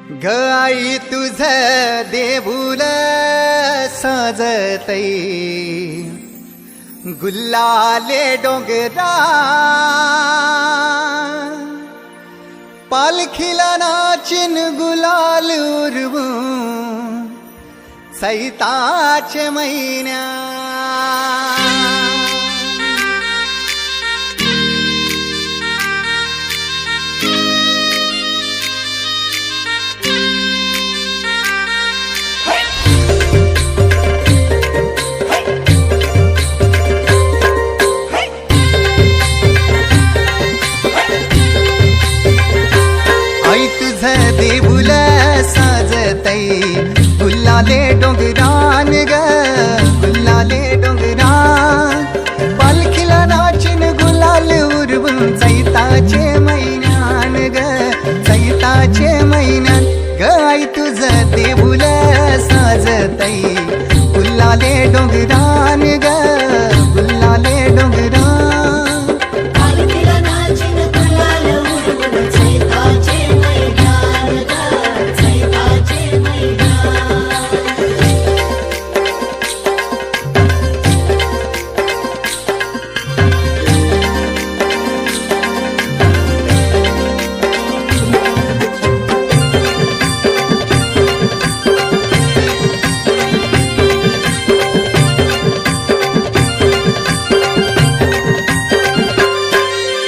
ग आई तुझ देऊळ साजतई गुल्लाले डोंगरा पालखीला नाचिन गुलाल उरवून सैताचे महिन्या आई तुझ देऊळ साजतई गुल्लाले डोंगरान ग गुल्लाले डोंगरान पालखीला नाचिन गुलाल उरवून चैताचे महिन्यान ग चैताचे महिन्यान ग आई तुझ देऊळ साजतई गुल्लाले डोंगरान ग गुल्लाले डोंगरान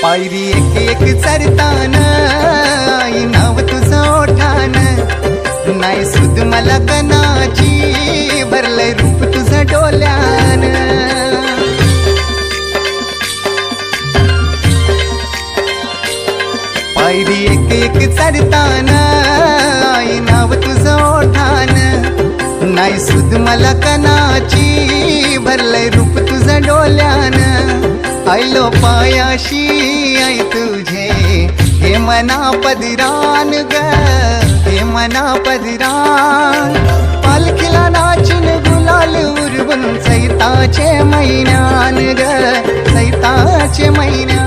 पायरी एक एक चरतान आई नाव तुझं ओठान नाही सुद मला कनाची भरलंय रूप तुझं डोल्यान पायरी एक एक चरतान आई नाव तुझं ओठान नाही सुद मला कनाची भरलंय रूप तुझं डोल्यान आयलो पायाशी आई तुझे हे मना पदरान ग हे मना पदरान पालखीला नाचिन गुलाल उरवून चैताचे महिन्यान ग चैताचे महिन्यान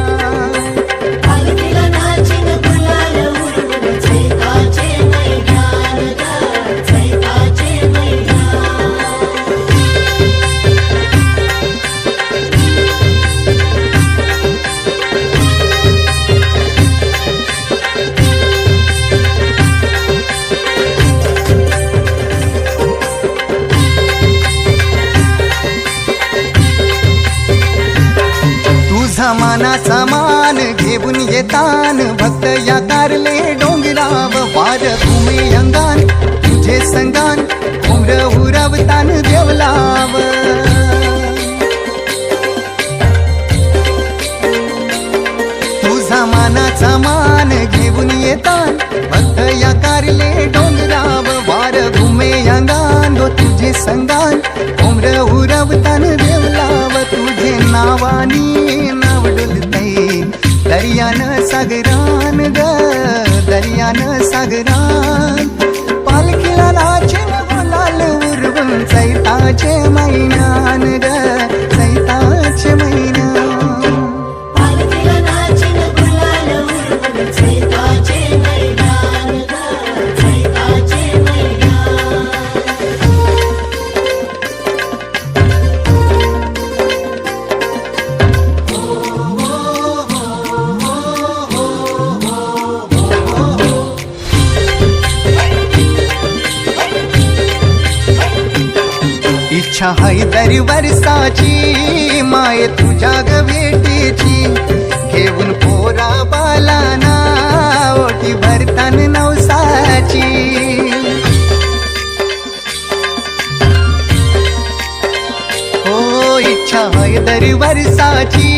मानाचा मान घेऊन येतान भक्त या कारले डोंगराव वार घुमे अंगान तुझे संगान उमर उरवतान देवलाव तुझा मानाचा मान घेऊन येतान भक्त या कारले डोंगराव वार घुमे अंगान गो तुझे संगान उमर उरवतान देवलाव तुझे नावानी दर्यान सागरान ग दर्यान सागरान पालखीला नाचिन गुलाल उरवून चैताचे महिन्यान ग चैताचे महिन्यान इच्छा हाय दर वर्षाची माय तुझ्या ग भेटीची घेऊन पोरा बालाना ओटी भरतान नवसाची हो इच्छा हाय दर वर्षाची